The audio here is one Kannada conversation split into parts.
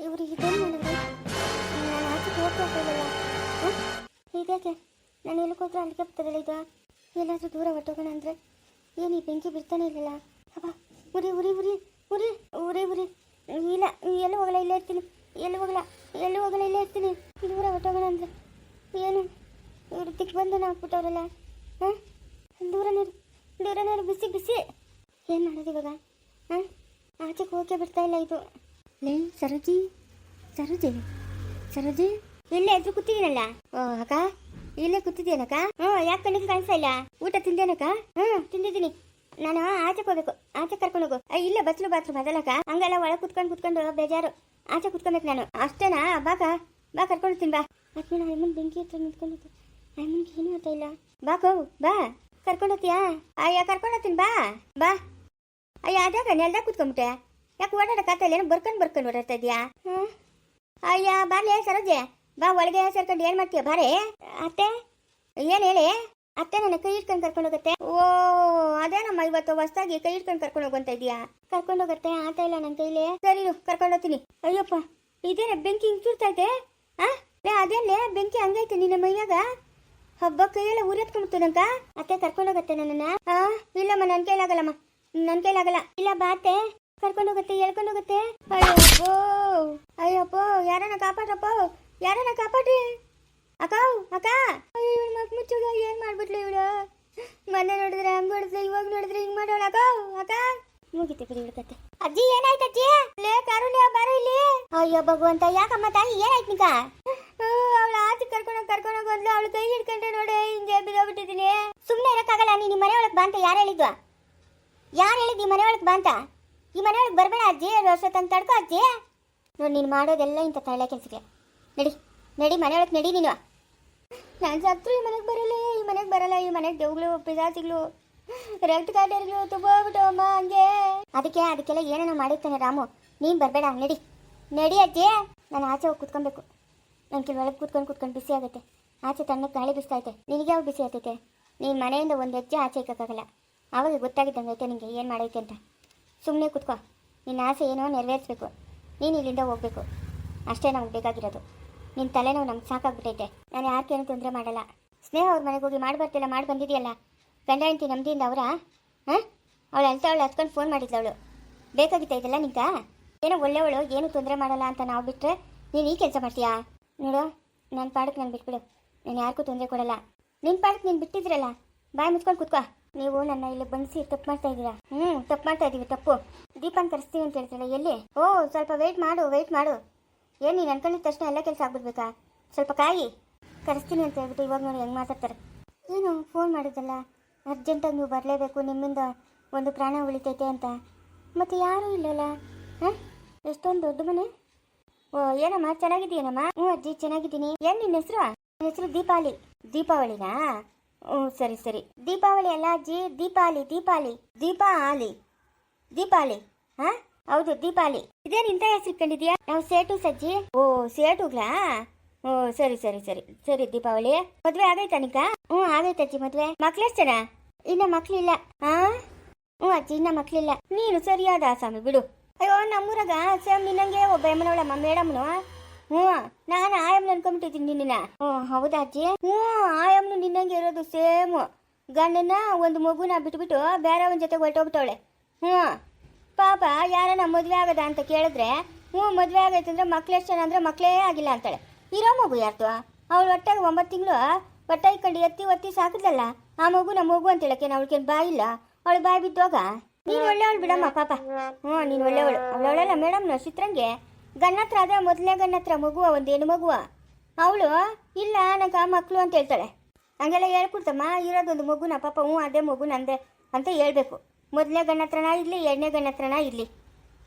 ಇವರು ಇದೇನು ಮಾಡಿದ್ರು? ನಾನು ಆಚೆ ಹೋಗ್ಬೇಕಾಗಿಲ್ಲ. ಇದಕ್ಕೆ ನಾನು ಎಲ್ಲಿಗೆ ಹೋದ್ರೂ ಅಲ್ಲಿಗೆ ಬರ್ತದಲ್ಲ ಇದು. ಎಲ್ಲಾದರೂ ದೂರ ಹೊಟ್ಟೋಗೋಣ ಅಂದರೆ ಏನು ಈ ಬೆಂಕಿ ಬಿಡ್ತಾನೆ ಇಲ್ಲಲ್ಲ. ಅಪ್ಪ ಉರಿ ಉರಿ ಉರಿ ಉರಿ ಉರಿ ಉರಿ. ಇಲ್ಲ ಎಲ್ಲೂ ಹೋಗಲ್ಲ, ಇಲ್ಲೇ ಇರ್ತೀನಿ. ಎಲ್ಲೂ ಹೋಗಲ್ಲ ಇಲ್ಲೇ ಇರ್ತೀನಿ. ದೂರ ಹೊಟ್ಟೋಗೋಣ ಅಂದರೆ ಏನು ಇವರು ತಿಕ್ ಬಂದು ಹಾಕ್ಬಿಟ್ಟವ್ರಲ್ಲ. ಹಾಂ ದೂರ ನೀರು ಬಿಸಿ ಬಿಸಿ. ಏನು ಮಾಡೋದು ಇವಾಗ? ಹಾಂ ಆಚೆಗೆ ಹೋಗೇ ಬಿಡ್ತಾ ಇಲ್ಲ ಇದು. ಲೇ ಸರೋಜಿ ಇಲ್ಲೇ ಎದ್ರು ಕೂತಿದ್ದೀನಲ್ಲ. ಓ ಅಕ್ಕ ಇಲ್ಲೇ ಕೂತಿದ್ದೀನಕ್ಕ. ಯಾಕೆ ಕಣ್ಣಿಗೆ ಕಾಣಿಸ್ತಾ ಇಲ್ಲ? ಊಟ ತಿಂದೇನಕ್ಕ? ತಿಂದಿದ್ದೀನಿ. ನಾನು ಆಚೆಗೆ ಹೋಗ್ಬೇಕು, ಆಚೆ ಕರ್ಕೊಂಡು ಹೋಗು. ಇಲ್ಲ ಬಾತ್ರೂಮ್ ಅದಲ್ಲಕ್ಕ. ಹಂಗೆಲ್ಲ ಒಳಗೆ ಕುತ್ಕೊಂಡು ಬೇಜಾರು. ಆಚೆ ಕುತ್ಕೊಬೇಕು ನಾನು. ಅಷ್ಟೇನಾ? ಬಾ ಕರ್ಕೊಂಡು ಬಾ. ಮತ್ತೆ ನಾನು ಅಮ್ಮನ ಬೆಂಕಿ ಹತ್ರ ನಿಂತ್ಕೊಂಡಿದ್ದೆ. ಅಮ್ಮನಿಗೆ ಏನು ಗೊತ್ತಾ ಇಲ್ಲ. ಬಾ ಕರ್ಕೊಂಡೋಗ್ತೀಯಾ? ಅಯ್ಯ ಕರ್ಕೊಂಡೋಗ್ತೀನಿ ಬಾ. ಅಯ್ಯ ಅದಾಗ ನೆಲ್ದಾಗ ಕುತ್ಕೊಂಬಿಟ್ಟೆ. ಯಾಕೆ ಓಡಾಡಕ್ಕಾಗ್ತಾ ಏನೋ ಬರ್ಕೊಂಡು ಓಡಾಡ್ತಾ ಇದೆಯಾ? ಅಯ್ಯ ಬಾರ್ಲೆ ಸರೋಜೆ, ಬಾ ಒಳಗೆ ಸೇರ್ಕೊಂಡು ಏನು ಮಾಡ್ತೀಯ? ಬಾರೇ ಅತ್ತೆ. ಏನು ಹೇಳಿ ಅತ್ತೆ? ನನ್ನ ಕೈ ಇಟ್ಕೊಂಡು ಕರ್ಕೊಂಡು ಹೋಗುತ್ತೆ. ಓ ಅದೇನಮ್ಮ ಇವತ್ತು ಹೊಸ್ದಾಗಿ ಕೈ ಇಟ್ಕೊಂಡು ಕರ್ಕೊಂಡು ಹೋಗಂತ ಇದೆಯಾ? ಕರ್ಕೊಂಡು ಹೋಗುತ್ತೆ ಆತ ಇಲ್ಲ ನನ್ನ ಕೈಲಿ. ಸರಿ ಕರ್ಕೊಂಡು ಹೋಗ್ತೀನಿ. ಅಯ್ಯಪ್ಪ ಇದೇನ ಬೆಂಕಿ ಹಿಂಗೆ ಚೂರ್ತೈತೆ? ಅದೇನೇ ಬೆಂಕಿ ಹಂಗೈತೆ ನಿನ್ನ ಮೈಯಾಗ? ಹಬ್ಬ ಕೈಯೆಲ್ಲ ಉರಿಯತ್ಕೊಂಡ್ಬಿಡ್ತದಂಕ. ಅತ್ತೆ ಕರ್ಕೊಂಡು ಹೋಗುತ್ತೆ ನನ್ನನ್ನು? ಇಲ್ಲಮ್ಮ ನನ್ನ ಕೈಲಾಗಲ್ಲ. ಇಲ್ಲ ಬಾತೆ ಕರ್ಕೊಂಡು ಹೋಗುತ್ತೆ, ಹೇಳ್ಕೊಂಡು ಹೋಗುತ್ತೆ. ಅಯ್ಯಪ್ಪೋ ಯಾರನ್ನ ಕಾಪಾಡ್ರಿ. ಅಕ್ಕ ಮಕ್ ಮುಚ್ಚುಗ ಏನ್ ಮಾಡ್ಬಿಟ್ಲು ಇವಳು? ಮೊನ್ನೆ ನೋಡಿದ್ರೆ ಹಂಗ್ ಹೊಡೆದ್ರೆ, ಇವಾಗ ನೋಡಿದ್ರೆ ಹಿಂಗ್ ಮಾಡೋಳ. ಅಕ್ಕ ಮುಗಿತೆ ಬಿಡಿ ಹಿಡ್ಕತ್ತೆ. ಅಜ್ಜಿ ಏನಾಯ್ತು ಅಜ್ಜಿ? ಲೇ ಕಾರುಣ್ಯ ಬಾರು ಇಲ್ಲಿ. ಅಯ್ಯೋ ಭಗವಂತ ಯಾಕಮ್ಮ ತಾಯಿ ಏನಾಯ್ತು ನಿಕ? ಅವಳ ಆಚೆ ಕರ್ಕೊಂಡೋಗು ಅಂದ್ಲು. ಅವಳು ಕೈ ಹಿಡ್ಕೊಂಡ್ರೆ ನೋಡಿ ಹಿಂಗೆ ಬಿದ್ದೋಗ್ಬಿಟ್ಟಿದ್ದೀನಿ. ಸುಮ್ಮನೆ ಇರಕ್ಕಾಗಲ್ಲ. ನೀ ನಿಮ್ಮ ಮನೆ ಒಳಗೆ ಬಾ ಅಂತ ಯಾರು ಹೇಳಿದ್ವಾ? ಈ ಮನೆ ಒಳಗೆ ಬಾ ಅಂತ? ಈ ಮನೆ ಒಳಗೆ ಬರಬೇಡ ಅಜ್ಜಿ. ವರ್ಷ ತಂದು ತಡ್ಕೋ ಅಜ್ಜಿ. ನೋಡಿ ನೀನು ಮಾಡೋದೆಲ್ಲ ಇಂಥ ತಳ್ಳೆ ಕೆಲಸಕ್ಕೆ. ನಡಿ ಮನೆ ಒಳಗೆ ನಡಿ ನೀನು. ನಾನು ಸತ್ರು ಈ ಮನೆಗೆ ಬರಲ್ಲ. ಈ ಮನೆಗೆ ದೇವ್ಗಳು ಪಿಸಾಚಿಗಳು ರಕ್ತ ಕಾಟರ್ಗಳು ತುಂಬೋಗ್ಬಿಟ್ಟು ಅಮ್ಮ ಹಂಗೆ. ಅದಕ್ಕೆಲ್ಲ ಏನೇನೋ ಮಾಡಿರ್ತಾನೆ ರಾಮು. ನೀನು ಬರಬೇಡ. ನಡಿ ಅಜ್ಜಿ. ನಾನು ಆಚೆ ಹೋಗಿ ಕುತ್ಕೊಬೇಕು. ನನ್ನ ಒಳಗೆ ಕೂತ್ಕೊಂಡು ಬಿಸಿ ಆಗುತ್ತೆ. ಆಚೆ ತಣ್ಣಗೆ ಗಾಳಿ ಬಿಸ್ತೈತೆ. ನಿನಗೆ ಯಾವಾಗ ಬಿಸಿ ಆಗ್ತೈತೆ? ನೀನು ಮನೆಯಿಂದ ಒಂದು ಹೆಜ್ಜೆ ಆಚೆ ಇಕ್ಕೋಕ್ಕಾಗಲ್ಲ. ಆವಾಗ ಗೊತ್ತಾಗಿದ್ದಂಗೈತೆ ನಿನಗೆ ಏನು ಮಾಡೈತೆ ಅಂತ. ಸುಮ್ಮನೆ ಕುತ್ಕೋ. ನಿನ್ನ ಆಸೆ ಏನೋ ನೆರವೇರಿಸ್ಬೇಕು. ನೀನು ಇಲ್ಲಿಂದ ಹೋಗಬೇಕು ಅಷ್ಟೇ ನಮ್ಗೆ ಬೇಕಾಗಿರೋದು. ನಿನ್ನ ತಲೆನೋವು ನಮ್ಗೆ ಸಾಕಾಗ್ಬಿಟ್ಟೈತೆ. ನಾನು ಯಾರಿಗೇನು ತೊಂದರೆ ಮಾಡಲ್ಲ. ಸ್ನೇಹ ಅವ್ರ ಮನೆಗೆ ಹೋಗಿ ಮಾಡಿ ಬಂದಿದೆಯಲ್ಲ. ಗಂಡ ಹೆಂಡತಿ ನಮ್ದಿಯಿಂದ ಅವರ ಅವಳು ಹಚ್ಕೊಂಡು ಫೋನ್ ಮಾಡಿದ್ಲವಳು. ಬೇಕಾಗಿತ್ತ ಇದೆಲ್ಲ ನಿಂಕ? ಏನೋ ಒಳ್ಳೆಯವಳು, ಏನು ತೊಂದರೆ ಮಾಡಲ್ಲ ಅಂತ ನಾವು ಬಿಟ್ಟರೆ ನೀನು ಈ ಕೆಲಸ ಮಾಡ್ತೀಯಾ? ನೋಡು ನನ್ನ ಪಾಡಕ್ಕೆ ನಾನು ಬಿಟ್ಬಿಡು. ನಾನು ಯಾರಿಗೂ ತೊಂದರೆ ಕೊಡಲ್ಲ. ನಿನ್ನ ಪಾಡಕ್ಕೆ ನೀನು ಬಿಟ್ಟಿದ್ರಲ್ಲ, ಬಾಯಿ ಮುಚ್ಕೊಂಡು ಕುತ್ಕೋ. ನೀವು ನನ್ನ ಇಲ್ಲಿ ಬಂದಿಸಿ ತಪ್ಪು ಮಾಡ್ತಾ ಇದ್ದೀರಾ. ತಪ್ಪು ಮಾಡ್ತಾ ಇದ್ದೀವಿ. ತಪ್ಪು. ದೀಪನ್ ಕರೆಸ್ತೀವಿ ಅಂತ ಹೇಳ್ತಾಳೆ. ಎಲ್ಲಿ? ಸ್ವಲ್ಪ ವೆಯ್ಟ್ ಮಾಡು. ಏನು ನೀನು ಅನ್ಕೊಂಡಿದ ತಕ್ಷಣ ಎಲ್ಲ ಕೆಲಸ ಆಗ್ಬಿಡ್ಬೇಕಾ? ಸ್ವಲ್ಪ ಕಾಯಿ. ಕರೆಸ್ತೀನಿ ಅಂತ ಹೇಳ್ಬಿಟ್ಟು ಇವಾಗ ನೋಡಿ ಹೆಂಗೆ ಮಾತಾಡ್ತಾರೆ. ಏನು ಫೋನ್ ಮಾಡಿದ್ದಲ್ಲ, ಅರ್ಜೆಂಟಾಗಿ ನೀವು ಬರಲೇಬೇಕು, ನಿಮ್ಮಿಂದ ಒಂದು ಪ್ರಾಣ ಉಳಿತೈತೆ ಅಂತ. ಮತ್ತು ಯಾರೂ ಇಲ್ಲಲ್ಲ. ಎಷ್ಟೊಂದು ದೊಡ್ಡ ಮನೆ. ಏನಮ್ಮ ಚೆನ್ನಾಗಿದ್ದೀನಮ್ಮ? ಅಜ್ಜಿ ಚೆನ್ನಾಗಿದ್ದೀನಿ. ಏನು ನಿನ್ನ ಹೆಸರು? ನನ್ನ ಹೆಸರು ದೀಪಾವಳಿನಾ? ಸರಿ. ದೀಪಾವಳಿ ಅಲ್ಲ ಅಜ್ಜಿ, ದೀಪಾವಳಿ. ಹೌದು ದೀಪಾವಳಿ. ಇದೇನು ಇಂಥ ಹೆಸರು ಇಟ್ಕೊಂಡಿದ್ಯಾ? ನಾವು ಸೇಟು ಸಜ್ಜಿ. ಸೇಟುಗ್ಲಾ? ಸರಿ ದೀಪಾವಳಿ. ಮದ್ವೆ ಆಗೈತಾ ನಿಕ? ಆಗೈತೆ ಅಜ್ಜಿ ಮದ್ವೆ. ಮಕ್ಳೆಷ್ಟು ಜನ? ಇನ್ನ ಮಕ್ಳಿಲ್ಲ. ಅಜ್ಜಿ ಇನ್ನ ಮಕ್ಳಿಲ್ಲ. ನೀನು ಸರಿಯಾದ ಆಸಾಮಿ ಬಿಡು. ಅಯ್ಯೋ ನಮ್ಮೂರಾಗ ಸೇಮ್ ನಿನ್ನಂಗೆ ಒಬ್ಬ ಎಮ್ಮನವಳಮ್ಮ ಮೇಡಮ್ನು. ನಾನು ಆಯಮ್ಮನ ಅನ್ಕೊಂಬಿಟ್ಟಿದ್ದೀನಿ ನಿನ್ನ. ಹೌದಾ ಅಜ್ಜಿ? ಆಯಮ್ಮನು ನಿನ್ನಂಗೆ ಇರೋದು ಸೇಮು. ಗಂಡನ ಒಂದು ಮಗುನ ಬಿಟ್ಬಿಟ್ಟು ಬೇರೆ ಒಂದು ಜೊತೆ ಹೊರಟೋಗ್ಬಿಟ್ಟವಳೆ. ಪಾಪ ಯಾರನ್ನ ಮದುವೆ ಆಗದ ಅಂತ ಕೇಳಿದ್ರೆ ಮದುವೆ ಆಗೈತೆ ಅಂದ್ರೆ ಮಕ್ಳೆಷ್ಟು ಜನ ಅಂದ್ರೆ ಮಕ್ಕಳೇ ಆಗಿಲ್ಲ ಅಂತಾಳೆ. ಇರೋ ಮಗು ಯಾರ್ದು? ಅವಳು ಹೊಟ್ಟೆಗೆ 9 ತಿಂಗಳು ಹೊಟ್ಟೆ ಇಕ್ಕೊಂಡು ಒತ್ತಿ ಸಾಕಿದ್ಲಲ್ಲ, ಆ ಮಗು ಅಂತ ಹೇಳಕ್ಕೆ ಅವಳಿಗೇನು ಬಾಯಿಲ್ಲ. ಅವಳು ಬಾಯಿ ಬಿದ್ದೋಗ. ನೀನು ಒಳ್ಳೆಯವಳು ಬಿಡಮ್ಮ ಪಾಪ. ನೀನು ಒಳ್ಳೆಯವಳು. ಅವಳವಳೆಲ್ಲ ಮೇಡಮ್ನ ಚಿತ್ರಂಗೆ ಗಣ್ಣತ್ರ ಅದೇ ಮೊದಲನೇ ಗಣ್ಣತ್ರ ಮಗುವ, ಒಂದು ಹೆಣ್ಣು ಮಗುವ. ಅವಳು ಇಲ್ಲ ನನಗೆ ಮಕ್ಕಳು ಅಂತ ಹೇಳ್ತಾಳೆ. ಹಂಗೆಲ್ಲ ಹೇಳ್ಕೊಡ್ತಮ್ಮ. ಇರೋದೊಂದು ಮಗುನ ಪಾಪ. ಅದೇ ಮಗು ನಂದೆ ಅಂತ ಹೇಳ್ಬೇಕು. ಮೊದಲನೇ ಗಣ್ಣತ್ರನ ಇರಲಿ, ಎರಡನೇ ಗಣ್ಣತ್ರನ ಇರಲಿ.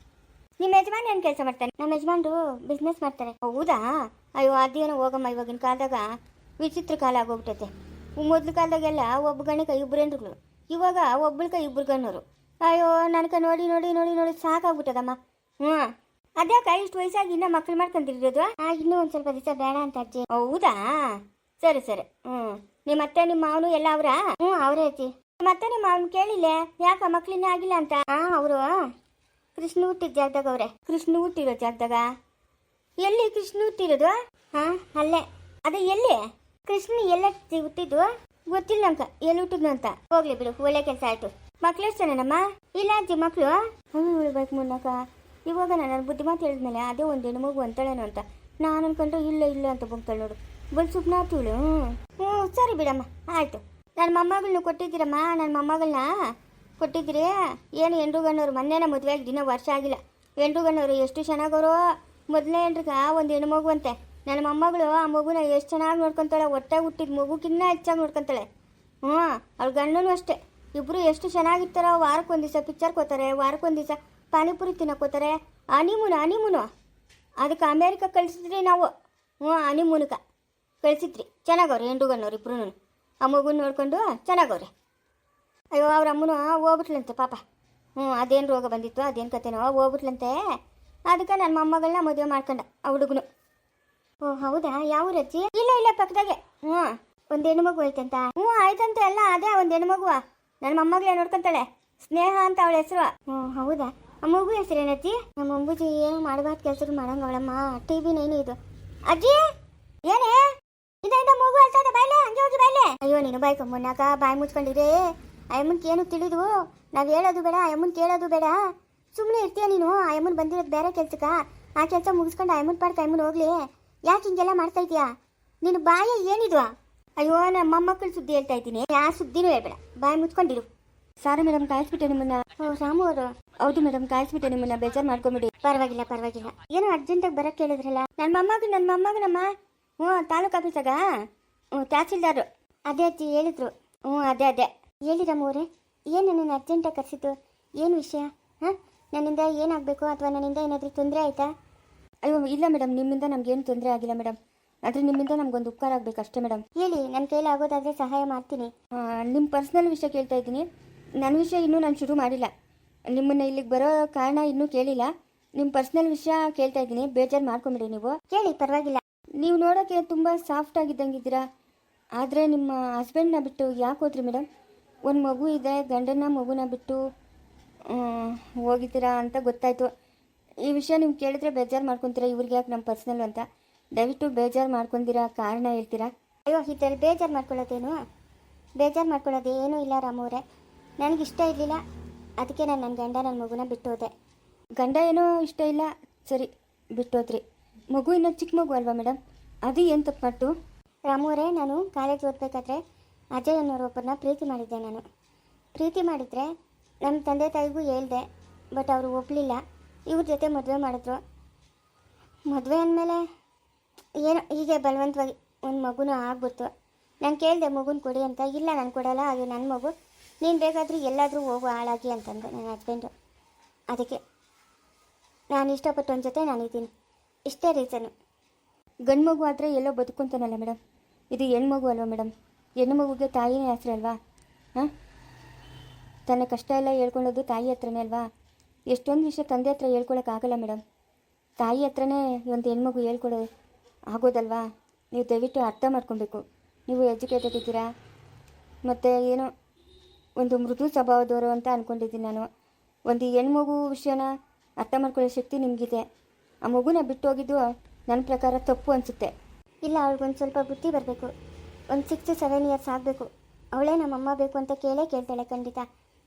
ನಿಮ್ಮ ಯಜಮಾನ್ ಏನು ಕೆಲಸ ಮಾಡ್ತಾನೆ? ನಮ್ಮ ಯಜಮಾನ್ರು ಬಿಸ್ನೆಸ್ ಮಾಡ್ತಾರೆ. ಹೌದಾ? ಅಯ್ಯೋ ಅದೇನೋ ಹೋಗಮ್ಮ. ಇವಾಗಿನ ಕಾಲದಾಗ ವಿಚಿತ್ರ ಕಾಲ ಆಗೋಗ್ಬಿಟ್ಟೈತೆ. ಮೊದಲು ಕಾಲದಾಗೆಲ್ಲ ಒಬ್ಬ ಗಣಕ 2 ಹೆಣ್ರುಗಳು, ಇವಾಗ ಒಬ್ಬಳಿಗೆ 2 ಗಣ್ಣರು. ಅಯ್ಯೋ ನನಗೆ ನೋಡಿ ಸಾಕಾಗ್ಬಿಟ್ಟದಮ್ಮ. ಅದ್ಯಾಕ ಇಷ್ಟು ವಯಸ್ಸಾಗಿ ಇನ್ನೂ ಮಕ್ಳು ಮಾಡ್ಕೊಂತಿರೋದು? ಇನ್ನೂ ಒಂದು ಸ್ವಲ್ಪ ದಿವಸ ಬೇಡ ಅಂತ ಅಜ್ಜಿ. ಹೌದಾ? ಸರಿ. ನಿಮ್ಮ ಅತ್ತೆ ನಿಮ್ಮ ಮಾವನು ಎಲ್ಲ ಅವರಾ? ಅವರೇ ಅಜ್ಜಿ. ಮತ್ತೆ ನಿಮ್ಮ ಮಾವನ್ ಕೇಳಿಲ್ಲ ಯಾಕ ಮಕ್ಳಿನ್ನ ಆಗಿಲ್ಲ ಅಂತ? ಅವರು ಕೃಷ್ಣ ಹುಟ್ಟಿದ ಜಾಗದಾಗ ಅವ್ರೆ. ಕೃಷ್ಣ ಹುಟ್ಟಿರೋ ಜಾಗದಾಗ ಎಲ್ಲಿ ಕೃಷ್ಣ ಹುಟ್ಟಿರೋದು? ಹಾ, ಅಲ್ಲೇ. ಅದೇ ಎಲ್ಲಿ ಕೃಷ್ಣ ಎಲ್ಲ ಹುಟ್ಟಿದ್ದು ಗೊತ್ತಿಲ್ಲ ನಂಕ, ಎಲ್ಲಿ ಹುಟ್ಟಿದ್ನು ಅಂತ. ಹೋಗ್ಲಿ ಬಿಡು, ಒಳ್ಳೆ ಕೆಲಸ ಆಯ್ತು. ಮಕ್ಳು ಎಷ್ಟೇನಮ್ಮ? ಇಲ್ಲ ಅಜ್ಜಿ, ಮಕ್ಳು ಉಳ್ಬೇಕು ಮುನ್ನಕ. ಇವಾಗ ನಾನು ಬುದ್ಧಿ ಮಾತು ಹೇಳಿದ್ಮೇಲೆ ಅದೇ ಒಂದು ಹೆಣ್ಣು ಮಗು ಅಂತಳೇನೋ ಅಂತ ನಾನು ಅನ್ಕೊಂಡ್ರೆ ಇಲ್ಲ ಇಲ್ಲ ಅಂತ ಬಂತಾಳೆ ನೋಡು. ಬಲ್ ಸುಪ್ನಾತುಳು. ಹ್ಞೂ ಸರಿ ಬಿಡಮ್ಮ, ಆಯಿತು. ನನ್ನ ಮೊಮ್ಮಗಳನ್ನ ಕೊಟ್ಟಿದ್ದೀರಮ್ಮ, ನನ್ನ ಮೊಮ್ಮಗಳನ್ನ ಕೊಟ್ಟಿದ್ದೀರಿ. ಏನು ಹೆಣ್ರುಗಣ್ಣವ್ರು ಮೊನ್ನೆನ ಮದುವೆ ಆಗಿ ದಿನ ವರ್ಷ ಆಗಿಲ್ಲ. ಹೆಣ್ರುಗಣ್ಣವ್ರು ಎಷ್ಟು ಚೆನ್ನಾಗವರು. ಮೊದಲನೇ ಹೆಣ್ರಿಗೆ ಒಂದು ಹೆಣ್ಣು ಮಗು ಅಂತೆ. ನನ್ನ ಮೊಮ್ಮಗಳು ಆ ಮಗುನ ಎಷ್ಟು ಚೆನ್ನಾಗಿ ನೋಡ್ಕೊತಾಳೆ. ಹೊಟ್ಟೆ ಹುಟ್ಟಿದ ಮಗುಕ್ಕಿನ್ನ ಹೆಚ್ಚಾಗಿ ನೋಡ್ಕೊತಾಳೆ. ಹ್ಞೂ, ಅವ್ಳ ಗಂಡನೂ ಅಷ್ಟೇ. ಇಬ್ಬರು ಎಷ್ಟು ಚೆನ್ನಾಗಿರ್ತಾರೋ. ವಾರಕ್ಕೊಂದು ದಿವಸ ಪಿಕ್ಚರ್ಗೆ ಹೋಗ್ತಾರೆ, ವಾರಕ್ಕೊಂದು ದಿವಸ ಪಾನಿಪುರಿ ತಿನ್ನೋಕೋತಾರೆ. ಹನಿಮೂನು ಅದಕ್ಕೆ ಅಮೇರಿಕ ಕಳಿಸಿದ್ರಿ ನಾವು. ಹ್ಞೂ, ಹನಿಮೂನಕ್ಕೆ ಕಳಿಸಿದ್ರಿ. ಚೆನ್ನಾಗವ್ರಿ ಹೆಣ್ರುಗಣ್ಣವ್ರು ಇಬ್ರು. ಆ ಮಗುನ ನೋಡ್ಕೊಂಡು ಚೆನ್ನಾಗವ್ರೆ. ಅಯ್ಯೋ, ಅವ್ರ ಅಮ್ಮನೂ ಹೋಗ್ಬಿಟ್ಲಂತೆ ಪಾಪ. ಹ್ಞೂ, ಅದೇನು ರೋಗ ಬಂದಿತ್ತು, ಅದೇನು ಕತೆನೋ ಹೋಗ್ಬಿಟ್ಲಂತೆ. ಅದಕ್ಕೆ ನನ್ನ ಮೊಮ್ಮಗಳನ್ನ ಮದುವೆ ಮಾಡ್ಕೊಂಡ ಆ ಹುಡುಗನು. ಓ ಹೌದಾ? ಯಾವ ರಜ್ಜಿ? ಇಲ್ಲ ಪಕ್ಕದಾಗೆ. ಹ್ಞೂ, ಒಂದು ಹೆಣ್ಣು ಮಗು ಐತಂತ. ಹ್ಞೂ ಆಯ್ತಂತೆ. ಅಲ್ಲ ಅದೇ ಒಂದು ಹೆಣ್ಣು ಮಗುವ ನನ್ನ ಮೊಮ್ಮಗಳೇ ನೋಡ್ಕೊಂತಾಳೆ. ಸ್ನೇಹ ಅಂತ ಅವಳ ಹೆಸರು. ಹ್ಞೂ ಹೌದಾ? ಆ ಮಗು ಹೆಸರೇನಜ್ಜಿ? ನಮ್ಮ ಅಂಬುಜಿ ಏನು ಮಾಡಬಾರ್ದು ಕೆಲಸಗಳು ಮಾಡಂಗ ಅವಳಮ್ಮ. TV9 ಇದು. ಅಜ್ಜಿ ಏನೇ ಇದರಿಂದ ಮಗು ಅಳ್ತದೆ, ಬಾಯ್ಲೆ ಹಂಗೆ ಹೋಗಿ ಬಾಯ್ಲೆ. ಅಯ್ಯೋ ನೀನು ಬಾಯ್ ಕಮ್ಮನಾಕ, ಬಾಯಿ ಮುಚ್ಕೊಂಡಿರೇ. ಅಯ್ಯಮ್ಮನ್ಗೆ ಏನು ತಿಳಿದು ನಾವು ಹೇಳೋದು ಬೇಡ, ಅಯ್ಯಮ್ಮನ್ ಕೇಳೋದು ಬೇಡ. ಸುಮ್ಮನೆ ಇರ್ತೀಯ ನೀನು. ಅಯ್ಯಮ್ಮನ್ ಬಂದಿರೋದು ಬೇರೆ ಕೆಲ್ಸಕ್ಕ. ಆ ಕೆಲಸ ಮುಗಿಸ್ಕೊಂಡು ಅಯ್ಯಮ್ಮನ್ ಪಾಡ್ಕ ಅಯ್ಯಮ್ಮನ್ ಹೋಗ್ಲಿ. ಯಾಕೆ ಹಿಂಗೆಲ್ಲ ಮಾಡ್ತಾ ಇದೀಯಾ? ನೀನು ಬಾಯ ಏನಿದು? ಅಯ್ಯೋ, ನಮ್ಮ ಮೊಮ್ಮಕ್ಕಳು ಸುದ್ದಿ ಹೇಳ್ತಾ ಇದ್ದೀನಿ. ಯಾವ ಸುದ್ದಿನೂ ಹೇಳ್ಬೇಡ, ಬಾಯಿ ಮುಚ್ಕೊಂಡಿರು. ಸಾರಿ ಮೇಡಮ್, ಕಾಯಿಸ್ಬಿಟ್ಟೆ ನಿಮ್ಮನ್ನ. ಓ ರಾಮು ಅವರು? ಹೌದು ಮೇಡಮ್, ಕಾಯಿಸ್ಬಿಟ್ಟೆ ನಿಮ್ಮನ್ನ. ಬೇಜಾರು ಮಾಡ್ಕೊಂಬಿಡಿ. ಪರವಾಗಿಲ್ಲ. ಏನೋ ಅರ್ಜೆಂಟಾಗಿ ಬರಕ್ಕೆ ಕೇಳಿದ್ರಲ್ಲ. ನನ್ನ ಮೊಮ್ಮಗನಮ್ಮ. ಹ್ಞೂ, ತಾಲೂಕು ಆಫೀಸಾಗ. ಹ್ಞೂ, ತಹಸೀಲ್ದಾರು. ಅದೇ ಅಜ್ಜಿ ಹೇಳಿದ್ರು. ಹ್ಞೂ ಅದೇ ಹೇಳಿ ರಾಮು ಅವರೇ. ಏನು ನನ್ನನ್ನು ಅರ್ಜೆಂಟಾಗಿ ಕರೆಸಿದ್ದು? ಏನು ವಿಷಯ? ಹಾಂ, ನನ್ನಿಂದ ಏನಾಗಬೇಕು ಅಥವಾ ನನ್ನಿಂದ ಏನಾದರೂ ತೊಂದರೆ ಆಯಿತಾ? ಅಯ್ಯೋ ಇಲ್ಲ ಮೇಡಮ್, ನಿಮ್ಮಿಂದ ನಮಗೇನು ತೊಂದರೆ ಆಗಿಲ್ಲ ಮೇಡಮ್. ಆದರೆ ನಿಮ್ಮಿಂದ ನಮಗೊಂದು ಉಪಕಾರ ಆಗಬೇಕು ಅಷ್ಟೇ ಮೇಡಮ್. ಹೇಳಿ, ನನ್ನ ಕೈಲಿ ಆಗೋದಾದರೆ ಸಹಾಯ ಮಾಡ್ತೀನಿ. ನಿಮ್ಮ ಪರ್ಸ್ನಲ್ ವಿಷಯ ಕೇಳ್ತಾ ಇದ್ದೀನಿ. ನನ್ನ ವಿಷಯ ಇನ್ನೂ ನಾನು ಶುರು ಮಾಡಿಲ್ಲ. ನಿಮ್ಮನ್ನು ಇಲ್ಲಿಗೆ ಬರೋ ಕಾರಣ ಇನ್ನೂ ಕೇಳಿಲ್ಲ. ನಿಮ್ಮ ಪರ್ಸ್ನಲ್ ವಿಷಯ ಕೇಳ್ತಾ ಇದ್ದೀನಿ. ಬೇಜಾರು ಮಾಡ್ಕೊಂಬಿಡಿ ನೀವು. ಕೇಳಿ, ಪರವಾಗಿಲ್ಲ. ನೀವು ನೋಡೋಕ್ಕೆ ತುಂಬ ಸಾಫ್ಟ್ ಆಗಿದ್ದಂಗಿದ್ದೀರಾ. ಆದರೆ ನಿಮ್ಮ ಹಸ್ಬೆಂಡ್ನ ಬಿಟ್ಟು ಯಾಕೆ ಹೋದ್ರಿ ಮೇಡಮ್? ಒಂದು ಮಗು ಇದೆ, ಗಂಡನ ಮಗುನ ಬಿಟ್ಟು ಹೋಗಿದ್ದೀರಾ ಅಂತ ಗೊತ್ತಾಯಿತು. ಈ ವಿಷಯ ನೀವು ಕೇಳಿದ್ರೆ ಬೇಜಾರು ಮಾಡ್ಕೊತೀರಾ. ಇವ್ರಿಗೆ ಯಾಕೆ ನಮ್ಮ ಪರ್ಸ್ನಲ್ ಅಂತ. ದಯವಿಟ್ಟು ಬೇಜಾರು ಮಾಡ್ಕೊಂಡಿರಾ ಕಾರಣ ಹೇಳ್ತೀರಾ? ಅಯ್ಯೋ, ಇದರಲ್ಲಿ ಬೇಜಾರು ಮಾಡ್ಕೊಳ್ಳೋದೇನೂ ಇಲ್ಲ ರಾಮು ಅವರೇ. ನನಗಿಷ್ಟ ಇರಲಿಲ್ಲ, ಅದಕ್ಕೆ ನಾನು ನನ್ನ ಗಂಡ ನನ್ನ ಮಗುನ ಬಿಟ್ಟು ಹೋದೆ. ಗಂಡ ಏನೋ ಇಷ್ಟ ಇಲ್ಲ, ಸರಿ ಬಿಟ್ಟೋದ್ರಿ. ಮಗು ಇನ್ನೂ ಚಿಕ್ಕ ಮಗು ಅಲ್ವಾ ಮೇಡಮ್? ಅದು ಏನು ತಪ್ಪು ಮಾಡ್ತು? ರಾಮು ಅವರೇ, ನಾನು ಕಾಲೇಜ್ ಓದಬೇಕಾದ್ರೆ ಅಜಯ್ ಅನ್ನೋರೊಬ್ಬರನ್ನ ಪ್ರೀತಿ ಮಾಡಿದ್ದೆ. ನಾನು ಪ್ರೀತಿ ಮಾಡಿದರೆ ನಮ್ಮ ತಂದೆ ತಾಯಿಗೂ ಹೇಳ್ದೆ, ಬಟ್ ಅವರು ಒಪ್ಪಲಿಲ್ಲ. ಇವ್ರ ಜೊತೆ ಮದುವೆ ಮಾಡಿದ್ರು. ಮದುವೆ ಅಂದಮೇಲೆ ಏನೋ ಹೀಗೆ ಬಲವಂತವಾಗಿ ಒಂದು ಮಗುನೂ ಆಗ್ಬಿಡ್ತು. ನಾನು ಕೇಳಿದೆ ಮಗುನ ಕೊಡಿ ಅಂತ. ಇಲ್ಲ ನಾನು ಕೊಡೋಲ್ಲ, ಅದು ನನ್ನ ಮಗು, ನೀನು ಬೇಕಾದರೂ ಎಲ್ಲಾದರೂ ಹೋಗು ಹಾಳಾಗಿ ಅಂತಂದು ನನ್ನ ಹಸ್ಬೆಂಡು. ಅದಕ್ಕೆ ನಾನು ಇಷ್ಟಪಟ್ಟು ಒಂದು ಜೊತೆ ನಾನಿದ್ದೀನಿ. ಇಷ್ಟೇ ರೀಸನ್ನು. ಗಂಡು ಮಗು ಆದರೆ ಎಲ್ಲೋ ಬದುಕೊಂತಾನಲ್ಲ ಮೇಡಮ್. ಇದು ಹೆಣ್ಮಗು ಅಲ್ವಾ ಮೇಡಮ್? ಹೆಣ್ಣು ಮಗುಗೆ ತಾಯಿನೇ ಹೆಸರು ಅಲ್ವಾ? ಹಾಂ, ತನ್ನ ಕಷ್ಟ ಎಲ್ಲ ಹೇಳ್ಕೊಳ್ಳೋದು ತಾಯಿ ಹತ್ರನೇ ಅಲ್ವಾ? ಎಷ್ಟೊಂದು ವಿಷಯ ತಂದೆ ಹತ್ರ ಹೇಳ್ಕೊಳಕ್ಕಾಗಲ್ಲ ಮೇಡಮ್. ತಾಯಿ ಹತ್ರನೇ ಒಂದು ಹೆಣ್ಮಗು ಹೇಳ್ಕೊಡೋದು ಆಗೋದಲ್ವಾ? ನೀವು ದಯವಿಟ್ಟು ಅರ್ಥ ಮಾಡ್ಕೊಬೇಕು. ನೀವು ಎಜುಕೇಟೆಡ್ ಇದ್ದೀರಾ, ಮತ್ತು ಏನೋ ಒಂದು ಮೃದು ಸ್ವಭಾವದವರು ಅಂತ ಅಂದ್ಕೊಂಡಿದ್ದೀನಿ ನಾನು. ಒಂದು ಹೆಣ್ಮಗು ವಿಷಯನ ಅರ್ಥ ಮಾಡ್ಕೊಳ್ಳೋ ಶಕ್ತಿ ನಿಮಗಿದೆ. ಆ ಮಗುನ ಬಿಟ್ಟು ಹೋಗಿದ್ದು ನನ್ನ ಪ್ರಕಾರ ತಪ್ಪು ಅನಿಸುತ್ತೆ. ಇಲ್ಲ, ಅವಳಿಗೊಂದು ಸ್ವಲ್ಪ ಬುದ್ಧಿ ಬರಬೇಕು. ಒಂದು 6-7 ಇಯರ್ಸ್ ಆಗಬೇಕು. ಅವಳೇ ನಮ್ಮಮ್ಮ ಬೇಕು ಅಂತ ಕೇಳ್ತಾಳೆ ಖಂಡಿತ.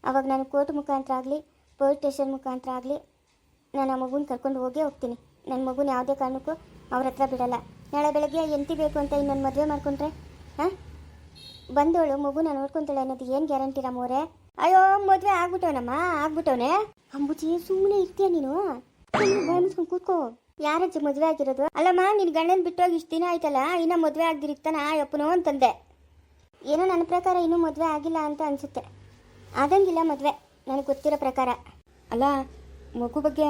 ಆವಾಗ ನಾನು ಕೋರ್ಟ್ ಮುಖಾಂತರ ಆಗಲಿ, ಪೊಲೀಸ್ ಸ್ಟೇಷನ್ ಮುಖಾಂತರ ಆಗಲಿ ನಾನು ಆ ಮಗುನ ಕರ್ಕೊಂಡು ಹೋಗ್ತೀನಿ. ನನ್ನ ಮಗುನ ಯಾವುದೇ ಕಾರಣಕ್ಕೂ ಅವ್ರ ಹತ್ರ ಬಿಡಲ್ಲ. ನಾಳೆ ಬೆಳಗ್ಗೆ ಎಂತಿ ಬೇಕು ಅಂತ ಇನ್ನೊಂದು ಮದುವೆ ಮಾಡ್ಕೊಂಡ್ರೆ ಹಾಂ, ಬಂದವಳು ಮಗುನ ನೋಡ್ಕೊತಾಳೆ ಅನ್ನೋದು ಏನು ಗ್ಯಾರಂಟಿ ರಾಮೋರೆ? ಅಯ್ಯೋ, ಮದುವೆ ಆಗ್ಬಿಟ್ಟವನೇ. ಅಂಬುಜಿ, ಸುಮ್ಮನೆ ಇರ್ತೀಯ ನೀನು? ಬಾಯಿಸ್ಕೊಂಡು ಕೂತ್ಕೋ. ಯಾರಜ್ಜಿ ಮದುವೆ ಆಗಿರೋದು? ಅಲ್ಲಮ್ಮ, ನಿನ್ನ ಗಂಡನ ಬಿಟ್ಟೋಗಿ ಇಷ್ಟು ದಿನ ಆಯ್ತಲ್ಲ, ಇನ್ನೂ ಮದುವೆ ಆಗ್ದಿರಿತ್ತಾನ ಯಪ್ಪನೋ ಅಂತಂದೆ. ಏನೋ ನನ್ನ ಪ್ರಕಾರ ಇನ್ನೂ ಮದುವೆ ಆಗಿಲ್ಲ ಅಂತ ಅನಿಸುತ್ತೆ. ಆದಂಗಿಲ್ಲ ಮದುವೆ ನನಗೆ ಗೊತ್ತಿರೋ ಪ್ರಕಾರ. ಅಲ್ಲ, ಮಗು ಬಗ್ಗೆ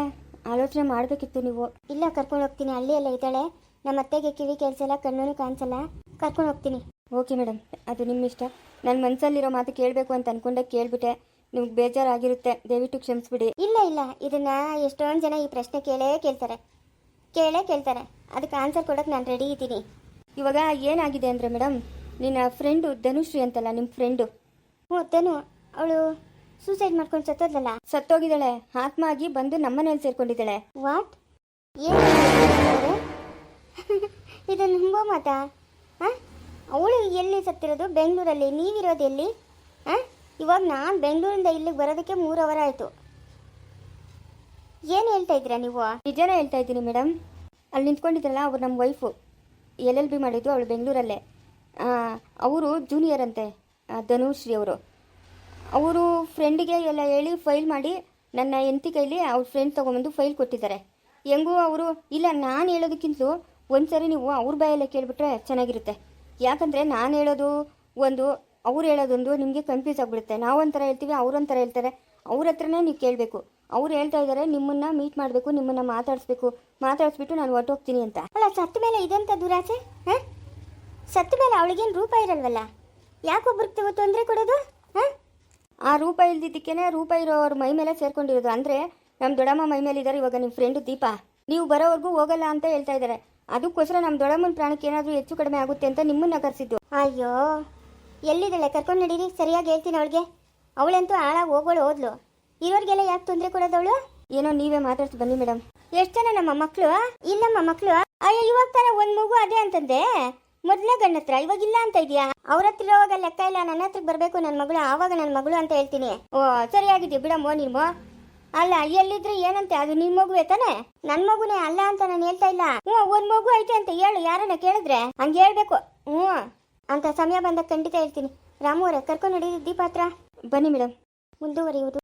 ಆಲೋಚನೆ ಮಾಡಬೇಕಿತ್ತು ನೀವು. ಇಲ್ಲ, ಕರ್ಕೊಂಡು ಹೋಗ್ತೀನಿ. ಹಳ್ಳಿಯೆಲ್ಲ ಇದ್ದಾಳೆ. ನಮ್ಮ ಅತ್ತೆಗೆ ಕಿವಿ ಕೇಳಿಸಲ್ಲ, ಕಣ್ಣೂ ಕಾಣಿಸಲ್ಲ. ಕರ್ಕೊಂಡು ಹೋಗ್ತೀನಿ. ಓಕೆ ಮೇಡಮ್, ಅದು ನಿಮ್ಮ ಇಷ್ಟ. ನನ್ನ ಮನಸ್ಸಲ್ಲಿರೋ ಮಾತು ಕೇಳಬೇಕು ಅಂತ ಅಂದ್ಕೊಂಡೆ, ಕೇಳಿಬಿಟ್ಟೆ. ನಿಮ್ಗೆ ಬೇಜಾರಾಗಿರುತ್ತೆ, ದಯವಿಟ್ಟು ಕ್ಷಮಿಸ್ಬಿಡಿ. ಇಲ್ಲ, ಇದನ್ನು ಎಷ್ಟೊಂದು ಜನ ಈ ಪ್ರಶ್ನೆ ಕೇಳ್ತಾರೆ. ಅದಕ್ಕೆ ಆನ್ಸರ್ ಕೊಡೋಕ್ಕೆ ನಾನು ರೆಡಿ ಇದ್ದೀನಿ. ಇವಾಗ ಏನಾಗಿದೆ ಅಂದರೆ ಮೇಡಮ್, ನಿನ್ನ ಫ್ರೆಂಡು ಧನುಶ್ರೀ ಅಂತಲ್ಲ, ನಿಮ್ಮ ಫ್ರೆಂಡು? ಹ್ಞೂ, ಧನು. ಅವಳು ಸೂಸೈಡ್ ಮಾಡ್ಕೊಂಡು ಸತ್ತೋದ್ಲಲ್ಲ? ಸತ್ತೋಗಿದ್ದಾಳೆ. ಆತ್ಮ ಆಗಿ ಬಂದು ನಮ್ಮನೇಲಿ ಸೇರ್ಕೊಂಡಿದ್ದಾಳೆ. ವಾಟ್? ಏನು ಇದು ನಂಬೋ ಮಾತಾ? ಹಾಂ, ಅವಳು ಎಲ್ಲಿ ಸತ್ತಿರೋದು? ಬೆಂಗಳೂರಲ್ಲಿ. ನೀವಿರೋದು ಎಲ್ಲಿ? ಹಾಂ, ಇವಾಗ ನಾನು ಬೆಂಗಳೂರಿಂದ ಇಲ್ಲಿಗೆ ಬರೋದಕ್ಕೆ 3 ಅವರ್ ಆಯಿತು. ಏನು ಹೇಳ್ತಾ ಇದ್ದೀರಾ ನೀವು? ನಿಜನೇ ಹೇಳ್ತಾ ಇದ್ದೀನಿ ಮೇಡಮ್. ಅಲ್ಲಿ ನಿಂತ್ಕೊಂಡಿದ್ರಲ್ಲ ಅವ್ರು ನಮ್ಮ ವೈಫು, LLB ಮಾಡಿದ್ದು ಅವಳು ಬೆಂಗಳೂರಲ್ಲೇ. ಅವರು ಜೂನಿಯರ್ ಅಂತೆ, ಧನುಶ್ರೀ ಅವರು ಫ್ರೆಂಡಿಗೆ ಎಲ್ಲ ಹೇಳಿ ಫೈಲ್ ಮಾಡಿ ನನ್ನ ಹೆಂಡತಿ ಕೈಲಿ ಅವ್ರ ಫ್ರೆಂಡ್ ತೊಗೊಂಬಂದು ಫೈಲ್ ಕೊಟ್ಟಿದ್ದಾರೆ. ಹೆಂಗೂ ಅವರು ಇಲ್ಲ, ನಾನು ಹೇಳೋದಕ್ಕಿಂತಲೂ ಒಂದು ಸರಿ ನೀವು ಅವ್ರ ಬಾಯಲ್ಲೇ ಕೇಳಿಬಿಟ್ರೆ ಚೆನ್ನಾಗಿರುತ್ತೆ. ಯಾಕಂದರೆ ನಾನು ಹೇಳೋದು ಒಂದು, ಅವ್ರು ಹೇಳೋದೊಂದು ನಿಮಗೆ ಕನ್ಫ್ಯೂಸ್ ಆಗಿಬಿಡುತ್ತೆ. ನಾವೊಂಥರ ಹೇಳ್ತೀವಿ, ಅವರೊಂಥರ ಹೇಳ್ತಾರೆ. ಅವ್ರ ಹತ್ರನೇ ನೀವು ಕೇಳಬೇಕು. ಅವ್ರು ಹೇಳ್ತಾ ಇದ್ದಾರೆ ನಿಮ್ಮನ್ನು ಮೀಟ್ ಮಾಡಬೇಕು, ನಿಮ್ಮನ್ನು ಮಾತಾಡಿಸ್ಬಿಟ್ಟು ನಾನು ಹೊರಟೋಗ್ತೀನಿ ಅಂತ. ಅಲ್ಲ, ಸತ್ತ ಮೇಲೆ ಇದೆಂಥ ದುರಾಸೆ? ಹಾಂ, ಸತ್ತ ಮೇಲೆ ಅವಳಿಗೇನು ರೂಪ ಇರಲ್ವಲ್ಲ, ಯಾಕೊಬ್ರಿಗೆ ತೊಂದರೆ ಕೊಡೋದು? ಹಾಂ, ಆ ರೂಪ ಇಲ್ದಿದ್ದಕ್ಕೇನೆ ರೂಪ ಇರೋವ್ರ ಮೈ ಮೇಲೆ ಸೇರ್ಕೊಂಡಿರೋದು. ಅಂದರೆ ನಮ್ಮ ದೊಡ್ಡಮ್ಮ ಮೈ ಮೇಲೆ ಇದ್ದಾರೆ. ಇವಾಗ ನಿಮ್ಮ ಫ್ರೆಂಡು ದೀಪಾ, ನೀವು ಬರೋವರೆಗೂ ಹೋಗಲ್ಲ ಅಂತ ಹೇಳ್ತಾ ಇದ್ದಾರೆ. ಅದಕ್ಕೋಸ್ಕರ ನಮ್ಮ ದೊಡ್ಡಮ್ಮನ ಪ್ರಾಣಕ್ಕೆ ಏನಾದರೂ ಹೆಚ್ಚು ಕಡಿಮೆ ಆಗುತ್ತೆ ಅಂತ ನಿಮ್ಮನ್ನ ಕರೆಸಿದ್ದು. ಅಯ್ಯೋ, ಎಲ್ಲಿದ್ದಾಳೆ? ಕರ್ಕೊಂಡು ನಡೀರಿ, ಸರಿಯಾಗಿ ಹೇಳ್ತೀನಿ ಅವಳಿಗೆ. ಅವಳಂತೂ ಹಾಳಾಗಿ ಹೋದ್ಲು. ಇರೋರಿಗೆಲ್ಲ ಯಾಕೆ ತೊಂದರೆ ಕೊಡೋದವಳು? ಏನೋ ನೀವೇ ಮಾತಾಡ್ಸಿ ಬನ್ನಿ ಮೇಡಮ್. ಎಷ್ಟು ಜನ ನಮ್ಮ ಮಕ್ಕಳು? ಇಲ್ಲಮ್ಮ ಮಕ್ಕಳು. ಅಯ್ಯೋ, ಇವಾಗ ತಾನೇ ಒಂದು ಮಗು ಅದೇ ಅಂತಂದೆ ಮೊದಲೇ ಗಂಡ ಹತ್ರ, ಇವಾಗ ಇಲ್ಲ ಅಂತ ಇದೆಯಾ? ಅವ್ರ ಹತ್ರ ಇರೋವಾಗ ಲೆಕ್ಕ ಇಲ್ಲ, ನನ್ನ ಹತ್ರಕ್ಕೆ ಬರಬೇಕು ನನ್ನ ಮಗಳು, ಆವಾಗ ನನ್ನ ಮಗಳು ಅಂತ ಹೇಳ್ತೀನಿ. ಓ, ಸರಿಯಾಗಿದ್ದೀವಿ ಬಿಡಮ್ಮೋ ನೀನು. ಅಲ್ಲ, ಎಲ್ಲಿದ್ರೆ ಏನಂತೆ, ಅದು ನಿನ್ ಮಗುವೆ ತಾನೆ? ನನ್ನ ಮಗುನೇ ಅಲ್ಲ ಅಂತ ನಾನು ಹೇಳ್ತಾ ಇಲ್ಲ. ಒಂದ್ ಮಗು ಐತೆ ಅಂತ ಹೇಳು, ಯಾರನ್ನ ಕೇಳಿದ್ರೆ ಹಂಗೆ ಹೇಳ್ಬೇಕು. ಅಂತ ಸಮಯ ಬಂದಾಗ ಖಂಡಿತ ಹೇಳ್ತೀನಿ. ರಾಮು ಅವರೇ, ಕರ್ಕೊಂಡು ನಡೀರಿ ದೀಪ ಹತ್ರ. ಬನ್ನಿ ಮೇಡಮ್, ಮುಂದುವರಿಯುವುದು.